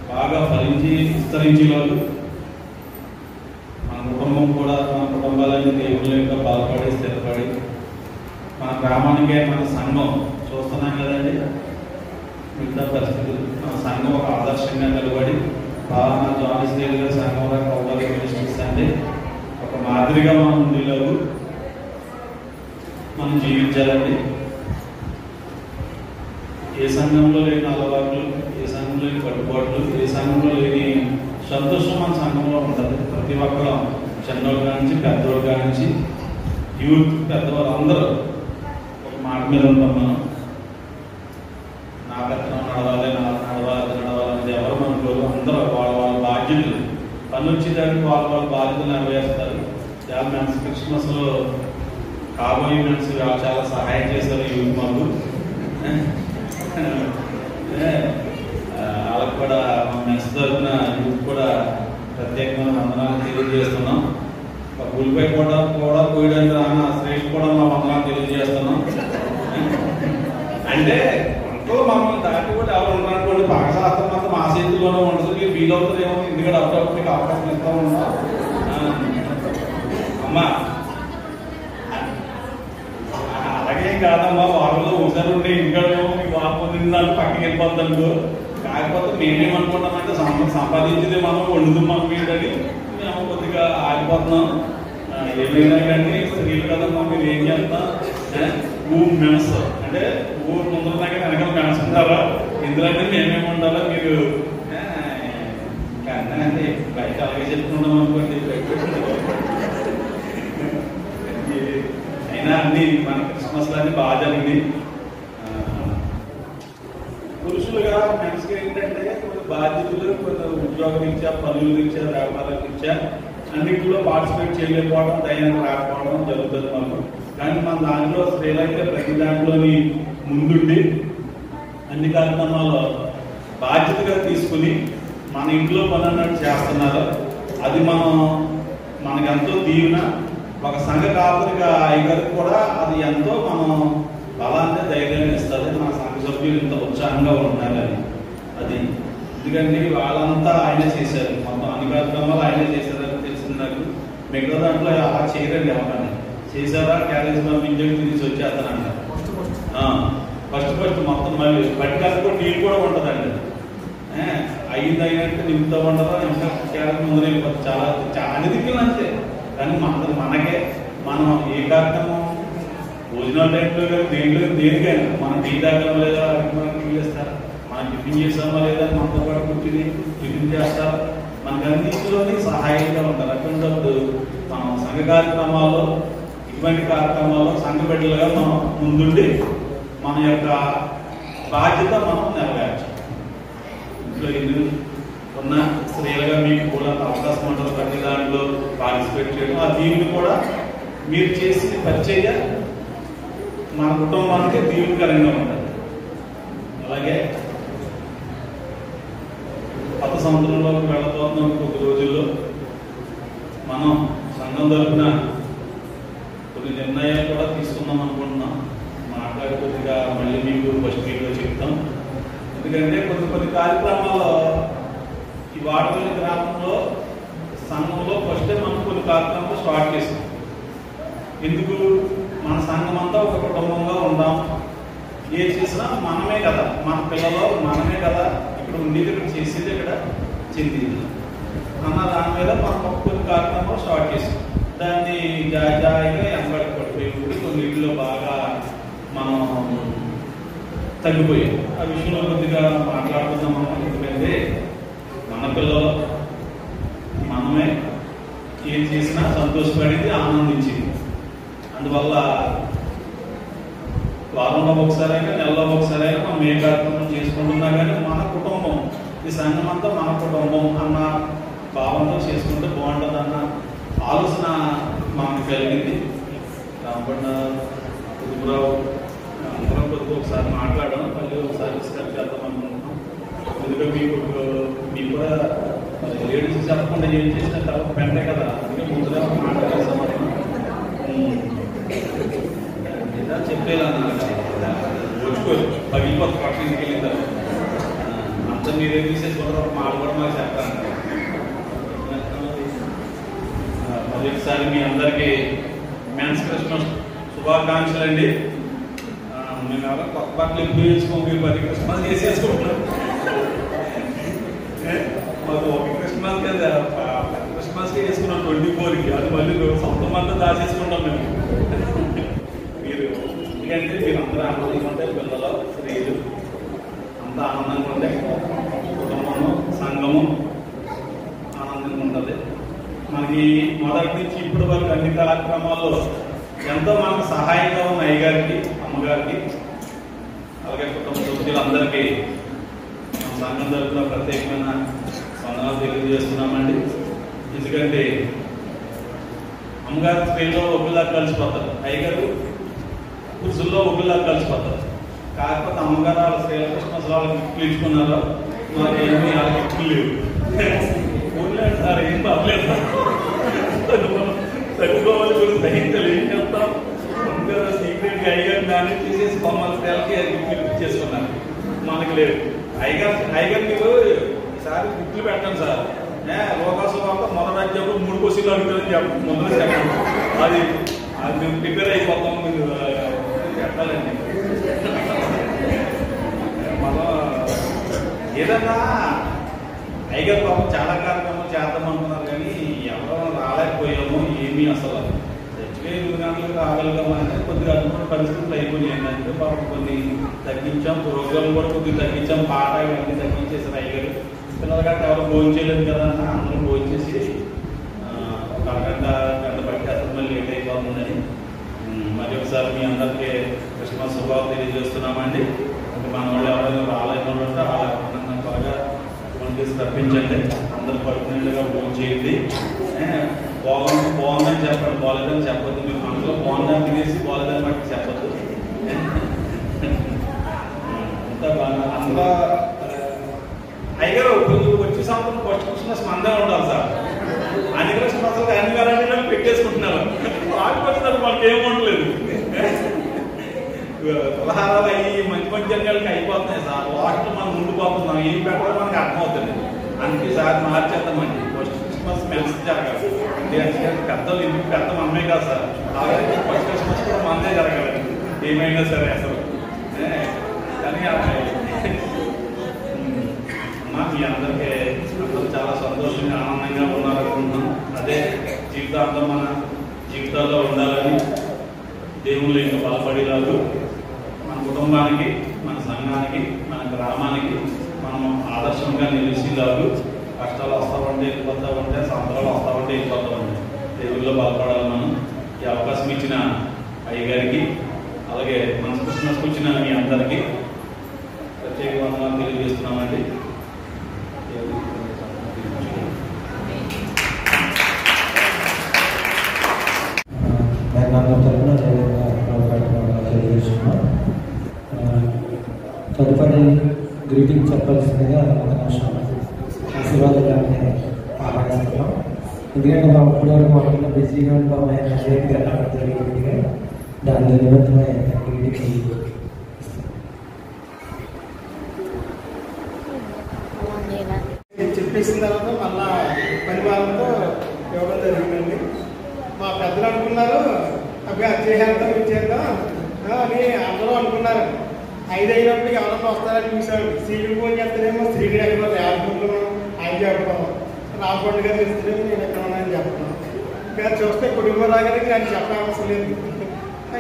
బాగా ఫలించి విస్తరించేలాగు, మన కుటుంబం కూడా మన కుటుంబాలన్నీ దేవుళ్ళు ఇంకా బలపడి స్థిరపడి మన గ్రామానికే మన సంఘం చూస్తున్నాం కదండి మిగతా పరిస్థితులు, మన సంఘం ఒక ఆదర్శంగా నిలబడి బాగా జాయిన్ గారి సంఘంలో కౌలాలి ప్రతిష్ఠిస్తే ఒక మాదిరిగా మనం ఉండేలాగు మనం జీవించాలండి. ఏ సంఘంలో లేని అలవాట్లు, ఏ సంఘంలో లేని కట్టుబాట్లు, ఏ సంఘంలో లేని సంతోషం మన సంఘంలో ఉంటుంది. ప్రతి ఒక్కరు చిన్నోళ్ళ నుంచి పెద్దోళ్ళ నుంచి యూత్ పెద్దవాళ్ళు అందరూ ఒక మాట మీద ఉంటాం. మనం నా పెత్తనం నడవాలి, నా నడవాలి అనేది ఎవరు అనుకోరు. అందరూ వాళ్ళ వాళ్ళ బాధ్యతలు పని వచ్చేదానికి వాళ్ళ బాధ్యతలు నెరవేరుస్తారు. చాలా మెన్స్ క్రిస్మస్లో కాబోయే మెన్స్ చాలా సహాయం చేశారు యూత్ మాకు. వాళ్ళకు కూడా మా మెన్స్ తరఫున యూత్ కూడా ప్రత్యేకమైన వందనాలు తెలియజేస్తున్నాం. ఉల్లిపాయ కూడా పోయడానికి రాన శ్రేష్ఠ కూడా మా వందనాలు తెలియజేస్తున్నాం. అంటే అంటూ మమ్మల్ని దాటి కూడా ఎవరు ఉన్నారనుకోండి, పాకశాస్త్రం మాత్రం మా చేతుల్లోనే ఉండదు. మీరు ఫీల్ అవుతుందేమో, ఎందుకంటే అప్పుడప్పుడు మీకు అవకాశం ఇస్తూ ఉంటాం. అమ్మా అలాగేం కాదమ్మా, వాళ్ళలో ఒకసారి ఉండే ఇంట్లో మీకు వాపోతుంది దాన్ని పక్కకి వెళ్ళిపోద్దాను. కాకపోతే మేమేమనుకుంటామంటే సంపాదించేది మనం వండుదు మనం ఏంటని మేము కొద్దిగా ఆగిపోతున్నాం. ఏమైనా కానీ స్త్రీలు కదమ్మా, మీరు ఏం చేస్తాం మెన్స్ అంటే ఊరు ముందున్నాక వెనకాల మెన్స్ ఉంటారా, ఇందులో మేమేమి ఉండాలో మీరు అంటే బయట అలాగే చెప్పుకుంటాం అనుకోండి. అయినా అన్ని మన క్రిస్మస్లు అన్ని బాగా జరిగింది. పురుషులుగా మెన్స్కి ఏంటంటే కొన్ని బాధ్యతలు, కొన్ని ఉద్యోగ రీత్యా, పనుల రీత్యా, వ్యాపారాల రీత్యా అన్నింటిలో పార్టిసిపేట్ చేయలేకపోవడం, దయ్యానికి రాకపోవడం జరుగుతుంది మనకు. కానీ మన దాంట్లో స్త్రీలైతే ప్రతి దాంట్లోని ముందుండి అన్ని కార్యక్రమాల్లో బాధ్యతగా తీసుకుని మన ఇంట్లో పని అన్నట్టు చేస్తున్నారు. అది మనకెంతో దీవెన. ఒక సంఘ కాపురిగా అయ్యగారికి కూడా అది ఎంతో మనం బలాన్ని, ధైర్యాన్ని ఇస్తుంది. మన సంఘ సభ్యులు ఇంత ఉత్సాహంగా ఉంటున్నారని అది. ఎందుకంటే వాళ్ళంతా ఆయనే చేశారు, మొత్తం అన్ని కార్యక్రమాలు ఆయనే చేశారని తెలిసింది నాకు. మిగతా దాంట్లో అలా చేయరండి, ఎవరని చేశారా క్యారేజ్ పంపించండి తీసి వచ్చేస్తానంట. ఫస్ట్ మొత్తం మళ్ళీ పట్టుకాసి కూడా నీళ్ళు కూడా ఉంటుందండి. అయినట్టు నింపుతూ ఉండదా, ఇంకా క్యారేజ్ ముందు వెళ్ళిపోతుంది. చాలా చాలా దిక్కులు అంతే. కానీ మనకే మనం ఏ కార్యక్రమం భోజనాల టైంలో కానీ దేనికైనా మనం టీ తాగడం లేదా, మనకి టీ చేస్తారా, మనం టిఫిన్ చేస్తామా లేదా, మనతో పాటు కూర్చుని టిఫిన్ చేస్తారా, మనకు అన్నింటిలోని సహాయంగా ఉంటారు. అటువంటిప్పుడు మనం సంఘ కార్యక్రమాల్లో, ఇటువంటి కార్యక్రమాల్లో సంఘ బిడ్డలుగా మనం ముందుండి మన యొక్క బాధ్యత మనం నెరవేర్చాలి. ఇంట్లో ఇల్లు ఉన్న స్త్రీలుగా మీకు కూడా అవకాశం ఉంటుంది ప్రతి దాంట్లో పార్టిసిపేట్ చేయడం. ఆ దీన్ని కూడా మీరు చేసి పరిచయ మన కుటుంబానికి దీవెనకరంగా ఉంటుంది. అలాగే కొత్త సంవత్సరంలోకి వెళ్ళబోతున్న కొద్ది రోజుల్లో మనం సంఘం తరపున కొన్ని నిర్ణయాలు కూడా తీసుకుందాం అనుకుంటున్నాం. మాట్లాడి కొద్దిగా మళ్ళీ మీకు ఫస్ట్ వీక్లో చెప్తాం. ఎందుకంటే కొన్ని కార్యక్రమాల్లో ఈ వాడపల్లి గ్రామంలో సంఘంలో ఫస్ట్ మనం కొన్ని కార్యక్రమాలు స్టార్ట్ చేసాం. ఎందుకు? మన సంఘం అంతా ఒక కుటుంబంగా ఉందాం. ఏం చేసినా మనమే కదా, మన పిల్లలు మనమే కదా, ఇక్కడ ఉండేది, ఇక్కడ చేసేది, ఇక్కడ చెందేది అన్న దాని మీద మనం కొన్ని కార్యక్రమాలు స్టార్ట్ చేసాం. దాన్ని జాయిగా ఎంబడి పడిపోయి కొన్నింటిలో బాగా మనం తగ్గిపోయాం. ఆ విషయంలో కొద్దిగా మాట్లాడుతున్నాం. ఎందుకంటే మన పిల్లలు మనమే ఏం చేసినా సంతోషపడింది, ఆనందించింది. అందువల్ల వారంలో ఒకసారైనా, నెలలో ఒకసారైనా మనం ఏ కార్యక్రమం చేసుకుంటున్నా కానీ మన కుటుంబం, ఈ సంఘం అంతా మన కుటుంబం అన్న భావంతో చేసుకుంటే బాగుంటుంది అన్న ఆలోచన మనకు కలిగింది. రామపడిన కుదుపురావు అందరం కొద్దిగా ఒకసారి మాట్లాడడం, మళ్ళీ ఒకసారి డిస్కస్ చేద్దాం అనుకుంటున్నాం. ఎందుకంటే మీకు కూడా లేడీస్ చెప్పకుండా ఏం చేసిన తర్వాత పెంటే కదా, అందుకే ముందుగా మాట్లాడేస్తాం. చెప్పేలా పగిలిపోతుంది పక్కన ఇంటికి వెళ్ళిన తర్వాత. అంతా మీరే తీసేసుకుంటారు, ఒక మాట కూడా మాకు చెప్పాలి. మొదటిసారి మీ అందరికీ మెన్స్ క్రిస్మస్ శుభాకాంక్షలు అండి. మేము ఎవరో కొత్త బట్టలు ఎప్పుడు వేసుకోండి, 10 క్రిస్మస్ చేసేసుకుంటాం. మాకు ఒక క్రిస్మస్ కదా, క్రిస్మస్కి వేసుకున్నాం 24కి, అది మళ్ళీ సొంతం అంతా దాచేసుకుంటాం మేము. మీరు ఎందుకంటే మీరు అందరూ ఆనందంగా ఉంటే, పిల్లలు, స్త్రీలు అంతా ఆనందంగా ఉంటే, కుటుంబము, సంఘము మనకి మొదటి నుంచి ఇప్పటి వరకు అన్ని కార్యక్రమాల్లో ఎంతో మనకు సహాయంగా ఉన్న అయ్యగారికి, అమ్మగారికి, అలాగే కుటుంబ సభ్యులందరికీ మన సంఘం తరఫున ప్రత్యేకమైన వందనాలు తెలియజేస్తున్నామండి. ఎందుకంటే అమ్మగారు స్త్రీలో ఒకేలా కలిసిపోతారు, అయ్యగారు పురుషుల్లో ఒకేలా కలిసిపోతారు. కాకపోతే అమ్మగారు వాళ్ళ స్త్రీల క్రిస్మస్ వాళ్ళకి పిలుచుకున్నారో మాకేమీ వాళ్ళకి ఎక్కువ లేవు. ఊర్లేదు సార్, ఏం పర్లేదు, తగ్గుకోవాలి గురించి సహించాలి, ఏం చెప్తాం. అమ్మగారు సీక్రెట్గా అయ్యగారు మేనేజ్ చేసేసి మమ్మల్ని స్త్రీలకి చేసుకున్నారు, మనకి లేదు. అయ్యగారు మీరు ఈసారి గుర్తులు పెట్టండి సార్, లోకాసు వార్త మొదటి రాజ్యంలో 3 క్వశ్చన్లు అడుగుతుందని చెప్పండి, ముందు చెప్పండి. అది మేము ప్రిపేర్ అయిపోతాం, మీరు పెట్టాలండి. మనం ఏదన్నా అయ్యగారు పాపం చాలా కార్యక్రమాలు చేద్దాం అనుకున్నారు, కానీ ఎవరో రాలేకపోయాము. ఏమీ అసలు చచ్చిపోయి 8 గంటలకు రాగలిగామంటే కొద్దిగా అనుకున్న పరిస్థితులు అయిపోయి ఏంటంటే పాపం కొన్ని తగ్గించాం, ప్రోగ్రాం కూడా కొద్దిగా తగ్గించాం, పాట ఇవన్నీ తగ్గించేసారు అయ్యగారు. పిల్లలు గట్రా ఎవరు భోజనం చేయలేదు కదా అన్న, అందరూ భోజనం చేసి ఒక గంట బట్టి అసలు మళ్ళీ లేట్ అయిపోతుందని మరి ఒకసారి మీ అందరికీ క్రిస్మస్ శుభాలు తెలియజేస్తున్నామండి. అంటే మన వాళ్ళు ఎవరైనా రాలేకుండా రాలేకుండా త్వరగా ఫోన్ చేసి తప్పించండి, అందరూ పడుకునేట్టుగా ఫోన్ చేయండి. బాగుందని చెప్పండి, బాగాలేదని చెప్పొద్దు. మీరు మనసులో బాగుందని తినేసి బాగాలేదని బట్టి చెప్పద్దు. అంతా బాగా అందులో అయ్యగారు కొంచెం వచ్చే సంవత్సరం ఫస్ట్ క్రిస్మస్ మందే ఉండాలి సార్. అన్ని క్రిస్మస్ అన్ని వెరైటీలు పెట్టేసుకుంటున్నారు, ఆకుపచ్చుతారు, మనకి ఏముండలేదు. పలహారాలు అయ్యి మంచి మంచి జన్యాలకి అయిపోతున్నాయి సార్. వాటిలో మనం ఉండిపోతున్నాం, ఏం పెట్టాలో మనకి అర్థమవుతుంది. అందుకే సార్ మార్చేద్దామండి. ఫస్ట్ క్రిస్మస్ మెలిసి జరగాలి, పెద్దలు ఇంటికి పెద్ద మనమే కాదు సార్. అలాగే ఫస్ట్ క్రిస్మస్ కూడా మనదే జరగాలి, ఏమైనా సరే అసలు. కానీ మీ అందరికీ అందరూ చాలా సంతోషంగా ఆనందంగా ఉన్నారనుకుంటున్నాం. అదే జీవితాంతం మన జీవితాల్లో ఉండాలని, దేవుళ్ళు ఇంకా బలపడేలాగా మన కుటుంబానికి, మన సంఘానికి, మన గ్రామానికి మనం ఆదర్శంగా నిలిచేలాగా. కష్టాలు వస్తూ ఉంటే వెళ్ళిపోతూ ఉంటే, సంవత్సరాలు వస్తూ ఉంటే వెళ్ళిపోతూ ఉంటాయి. దేవుళ్ళలో బలపడాలి మనం. ఈ అవకాశం ఇచ్చిన అయ్యగారికి, అలాగే మన క్రిస్మస్కి వచ్చిన మీ అందరికీ ప్రత్యేక వందనాలు తెలియజేస్తున్నామండి. తదుపరి గ్రీటింగ్ చెప్పాల్సిందిగా ఒక నిమిషం ఆశీర్వాదాన్ని ఆహ్వానిస్తున్నాం. ఎందుకంటే మా ఇప్పటివరకు మాకు బిజీగా ఉంటాం, జరిగిందిగా దాని నిమిత్తమే గ్రీటింగ్ చెప్పేసిన తర్వాత మళ్ళా పని వాళ్ళతో ఇవ్వడం జరిగిందండి. మా పెద్దలు అనుకున్నారు అబ్బా చేసేద్దాం ఇచ్చేద్దాం అని అందరూ అనుకున్నారు. 5 అయినప్పటికీ ఎవరన్నా వస్తారని చూసాడు. శ్రీకుడు ఫోన్ చేస్తారేమో, శ్రీకుడు ఎక్కడ యాదకుంటున్నాం ఆయన చెప్పడం, రామకొండ గారు ఇస్తారేమో నేను ఎక్కడ ఉన్నాయని చెప్పడం. ఇంకా చూస్తే కుటుంబం రాగానే ఆయన చెప్పడం అవసరం లేదు,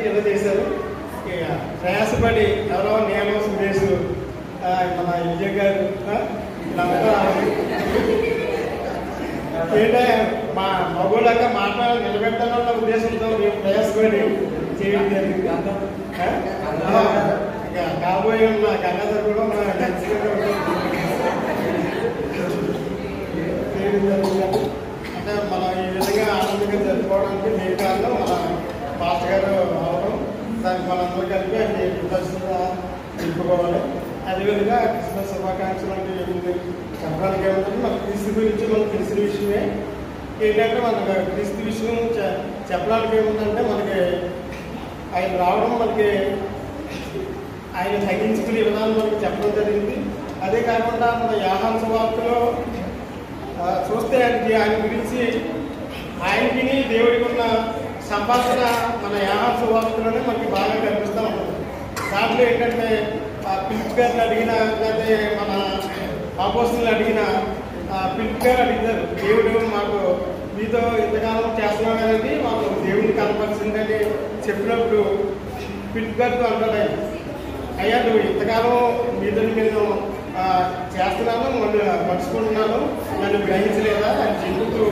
ఏదో చేశారు. ఇక ప్రయాసపడి ఎవరో నేను సురేష్, మన విజయ్ గారు వీళ్ళంతా ఏంటంటే మా మగోళ్ళగా మాట్లాడాలి నిలబెట్టాలన్న ఉద్దేశంతో మేము ప్రయాసపడి చేయడం జరిగింది. ఇక కాబోయే ఉన్న గంగాధర్ కూడా మా అంటే మనం ఈ విధంగా ఆనందంగా జరుపుకోవడానికి మెయిన్ కారణం మన మాస్టర్ గారు అవడం. దానికి మనందరూ కలిపి అది ప్రదర్శన చెప్పుకోవాలి. అదేవిధంగా క్రిస్మస్ శుభాకాంక్షలు అంటే ఏముంది చెప్పడానికి ఏముంటుంది, మన క్రీస్తు గురించి మనకు తెలిసిన విషయమే. ఏంటంటే మనకు క్రీస్తు విషయం చెప్పడానికి ఏముందంటే మనకి ఆయన రావడం, మనకి ఆయన తగ్గించుకునే విధానం మనకి చెప్పడం జరిగింది. అదే కాకుండా మన యోహాను సువార్తలో చూస్తే ఆయన గురించి ఆయనకి దేవుడికి ఉన్న సంభాషణ మన యోహాను సువార్తలోనే మనకి బాగా కనిపిస్తూ ఉంటుంది. దాంట్లో ఏంటంటే పిలుపు గారిని అడిగిన, లేకపోతే మన అపోస్తులను అడిగిన పిలుపు గారు అడిగారు, దేవుడు మాకు మీతో ఇంతకాలం చేస్తున్నాం అనేది మాకు దేవుడిని కనపరిచిందని చెప్పినప్పుడు పిలుపు గారితో అంటాడు, అయ్యా నువ్వు ఇంతకాలం మీతో నేను చేస్తున్నాను, నన్ను మర్చిపోతున్నాను, నన్ను గ్రహించలేదా అని చెబుతూ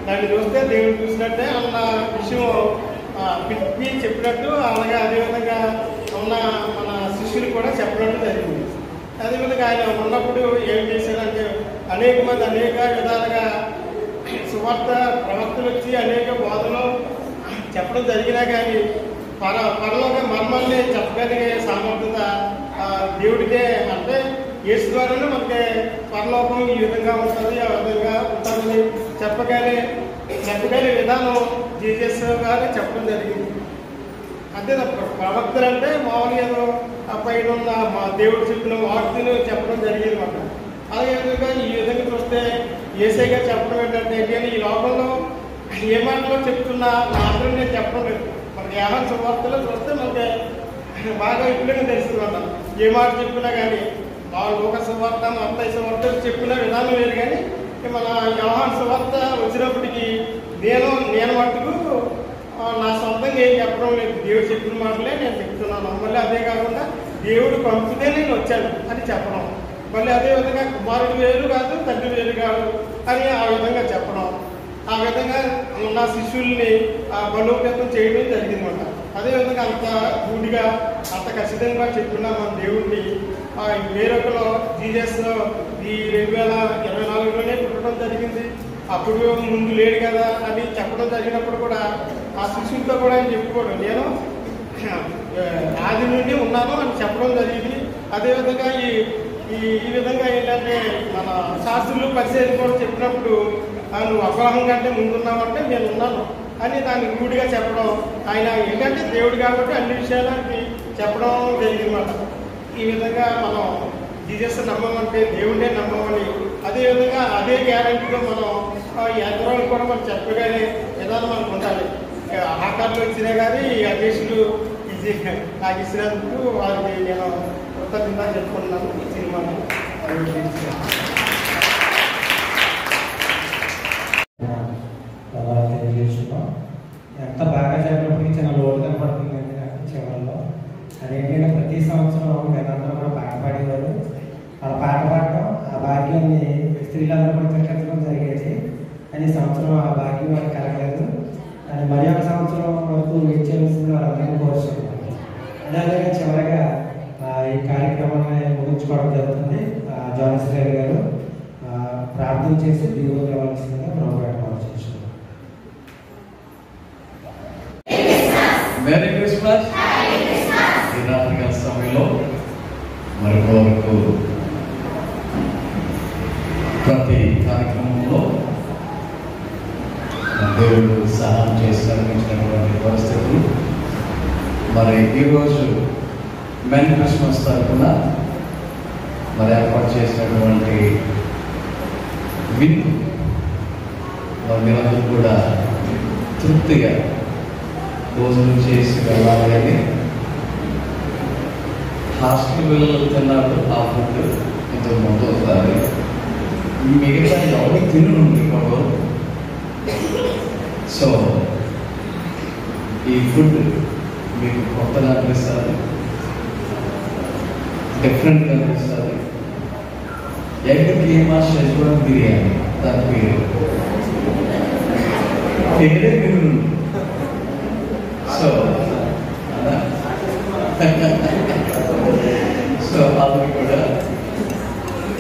దాన్ని ఆయన చూస్తే దేవుడు చూసినట్టే అన్న విషయం పిలిపి చెప్పినట్టు, అలాగే అదేవిధంగా ఉన్న మన శిష్యులు కూడా చెప్పినట్టు జరిగింది. అదేవిధంగా ఆయన ఉన్నప్పుడు ఏం చేశారంటే అనేక మంది అనేక విధాలుగా సువార్త ప్రవక్తలు వచ్చి అనేక బోధనలు చెప్పడం జరిగినా కానీ పరలోక మర్మాన్ని చెప్పగలిగే సామర్థ్యత దేవుడికే, అంటే యేసు ద్వారానే మనకి పరలోకం ఈ విధంగా ఉంటుంది, ఆ విధంగా ఉంటుందని చెప్పగలిగే విధానం జీసస్ గారు చెప్పడం జరిగింది. అంతే ప్రవక్తలు అంటే మామూలుగా ఏదో పైన ఉన్న మా దేవుడు చెప్పిన వాక్తిని చెప్పడం జరిగింది మాట. అదే విధంగా ఈ విధంగా చూస్తే యేసయ్య గారు చెప్పడం ఏంటంటే, నేను ఈ లోకంలో ఏ మాటలో చెప్తున్నా మాత్రం నేను చెప్పడం లేదు. మనకి యోహాను సువార్తలో చూస్తే మనకి బాగా విపులంగా తెలుస్తుందన్న. ఏ మాట చెప్పినా కానీ మా లోక సువార్త, మత్తయి సువార్త చెప్పిన విధానం లేదు. కానీ మన యోహాను సువార్త వచ్చినప్పటికీ నేను మట్టుకు నా సొంతంగా ఏం చెప్పడం లేదు, దేవుడు చెప్పిన మాటలే నేను చెప్తున్నాను. మళ్ళీ అదే కాకుండా దేవుడు పంపితే నేను వచ్చాను అని చెప్పడం, మళ్ళీ అదేవిధంగా కుమారుడు వేరు కాదు, తండ్రి వేరు కాదు అని ఆ విధంగా చెప్పడం, ఆ విధంగా ఉన్న శిష్యుల్ని బలోపేతం చేయడం జరిగిందన్నమాట. అదేవిధంగా అంత గూడిగా అంత ఖచ్చితంగా చెప్పిన మన దేవుడిని వేరొకలో జీజస్లో ఈ 2024లోనే పుట్టడం జరిగింది. అప్పుడు ముందు లేడు కదా అని చెప్పడం జరిగినప్పుడు కూడా ఆ శిష్యులతో కూడా ఆయన చెప్పుకోవడం, నేను ఆది నుండి ఉన్నాను అని చెప్పడం జరిగింది. అదేవిధంగా ఈ విధంగా ఏంటంటే మన శాస్త్రులు పరిచయం కూడా చెప్పినప్పుడు నువ్వు అబ్రాహం కంటే ముందున్నావంటే నేను ఉన్నాను అని దాన్ని రూఢిగా చెప్పడం, ఆయన ఏంటంటే దేవుడు కాబట్టి అన్ని విషయాలకి చెప్పడం జరిగిందన్నమాట. ఈ విధంగా మనం జీసస్ నమ్మమంటే దేవుడే నమ్మమని, అదేవిధంగా అదే గ్యారంటీలో మనం యంత్రాలు కూడా మనం చెప్పగానే విధానం మనకు ఉండాలి. ఆకారంలో వచ్చినా కానీ అధ్యక్షులు ఇది నాకు ఇచ్చినందుకు వారికి నేను కృతజ్ఞత చెప్పుకుంటున్నాను. ఈ సినిమాని తెలియజేస్తున్నాం. ఎంత బాగా చెప్పినప్పటికీ చిన్న లోటు కనపడుతుందండి నాకు చివరిలో. అదేంటంటే ప్రతి సంవత్సరం వీళ్ళందరూ కూడా పాట పాడేవారు. అలా పాట పాడటం ఆ భాగ్యాన్ని స్త్రీలందరూ కూడా తిరగడం జరిగేది. కానీ ఈ సంవత్సరం ఆ భాగ్యం వాళ్ళకి కలగలేదు. కానీ మరి ఒక సంవత్సరం వరకు వెయిట్ చేయాల్సింది వాళ్ళందరూ కోరుచున్నారు. అదేవిధంగా చివరిగా ఈ కార్యక్రమాన్ని ముగించుకోవడం జరుగుతుంది. జోనశ్రీ గారు ప్రార్థన చేసి దీవులు ఇవ్వాల్సిందిగా ప్రోగ్రాం చేస్తున్నారు. Merry Christmas. ఈ రాత్రికాల సమయంలో మరొకవరకు ప్రతి కార్యక్రమంలో దేవుడు సహాయం చేసి నడిపించినటువంటి పరిస్థితులు, మరి ఈరోజు మెరీ క్రిస్మస్ తరఫున మరి ఏర్పాటు చేసినటువంటి విందు మీరందరూ కూడా తృప్తిగా భోజనం చేసి వెళ్ళాలి అని హాస్టల్ పిల్లలు తిన్నారు. ఆ ఫుడ్ ఇంతకు ముందు ఒకసారి మిగతా ఎవరు తినుండి బాబు. సో ఈ ఫుడ్ మీకు కొత్తగా అనిపిస్తుంది, డిఫరెంట్గా అనిపిస్తుంది. ఎగ్ కీమా షెజ్వాన్ బిర్యానీ దాని పేరే తిను. సో సో అది కూడా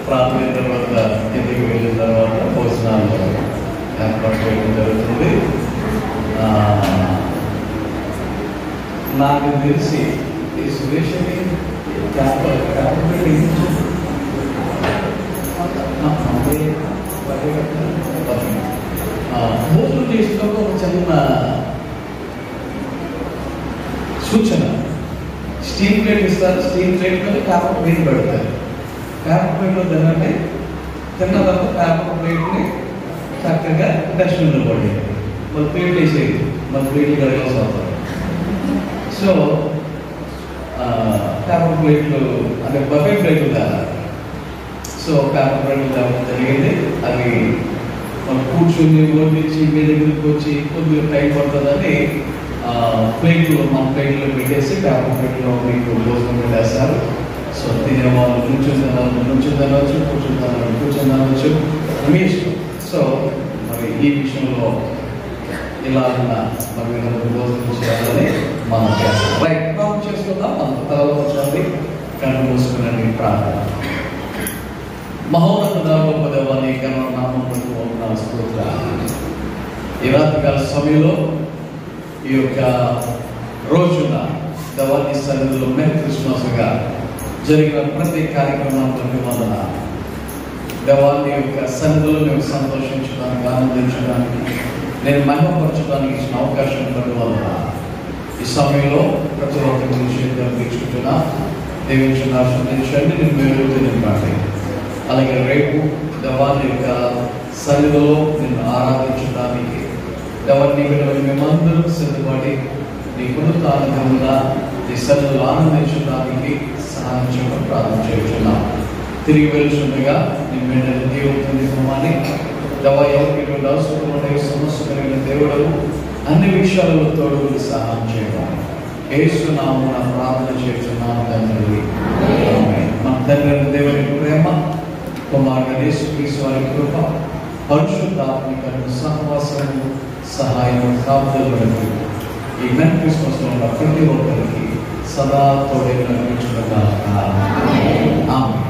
ప్రార్థన తర్వాత ఇంటికి వెళ్ళిన తర్వాత భోజనాలు ఏర్పాటు చేయడం జరుగుతుంది. నాకు తెలిసి ఈ సురేష్ భోజనం చేసినప్పుడు ఒక చిన్న సూచన, స్టీమ్ ప్లేట్ ఇస్తారు. స్టీమ్ ప్లేట్ మీద పేపర్ ప్లేట్ పెడతారు. పేపర్ ప్లేట్లో తినండి. తిన్న తర్వాత పేపర్ ప్లేట్ని చక్కగా డస్ట్బిన్లో పడేది. మళ్ళీ ప్లేట్ వేసేది, మళ్ళీ ప్లేట్లు కడగాల్సి వస్తారు. సో పేపర్ ప్లేట్లు అంటే బఫే ప్లేట్లు కాదు. సో పేపర్ ప్లేట్లు తేవడం జరిగింది. అవి మనం కూర్చొని ఓడించి మీ దగ్గరికి వచ్చి కొద్దిగా టైం పడుతుందని ప్లేట్లు మన ప్లేట్లో పెట్టేసి పేపర్ ప్లేట్లో మీకు భోజనం పెట్టేస్తారు. సో తినేవాళ్ళు కూర్చొని తినవచ్చు, కూర్చొని తినవచ్చు, మీ ఇష్టం. సో మరి మరి ఈ విషయంలో ఇలా ఉన్న మరి వీళ్ళందరూ భోజనం చేయాలని మనం చేస్తాం. రైట్, ప్రార్థన చేసుకుందాం. అంత తలలో వచ్చాలి, కన్ను మూసుకుని ప్రార్థన. మహోన్నత గొప్ప దేవాన్ని నామం స్తోత్ర. ఈ రాత్రికాల సమయంలో ఈ యొక్క రోజున దేవాన్ని సన్నిధిలో మెరీ క్రిస్మస్గా జరిగిన ప్రతి కార్యక్రమానికి వందన. దేవాన్ని యొక్క సన్నిధిలో మేము సంతోషించడానికి, ఆనందించడానికి, నేను మహిమపరచడానికి ఇచ్చిన అవకాశం బట్టి వందన. ఈ సమయంలో ప్రతి ఒక్కరి గురించి గమనించుకుంటున్నా. దీవించండి, ఆశీర్వదించండి, నేను మేలు నింపండి. అలాగే రేపు దేవాన్ని యొక్క సన్నిధిలో నిన్ను ఆరాధించడానికి దేవాన్ని మేమందరం సిద్ధపడి నీ పునరుత్థానముగా నీ సన్నిధిలో ఆనందించడానికి సహాయం చేయమని ప్రార్థన చేస్తున్నాం. తిరిగి వెళ్తుండగా నీ మీద దేవుడిని మమ్మల్ని దేవా ఎవరికి అవసరం సమస్య కలిగిన దేవుడు అన్ని విషయాలలో తోడుగులు సహాయం చేయమని యేసు నామమున ప్రార్థన చేస్తున్నాను తండ్రి. మన తండ్రి దేవుని ప్రేమ, కుమారుడు యేసుక్రీస్తు వారి కృప, పరిశుద్ధాత్మిక సహవాసము, సహాయం, కాపుదలను ఈ మెరీ క్రిస్మస్లో ఉన్న ప్రతి ఒక్కరికి సదా తోడే నడిపించుకుంటారు. ఆమేన్.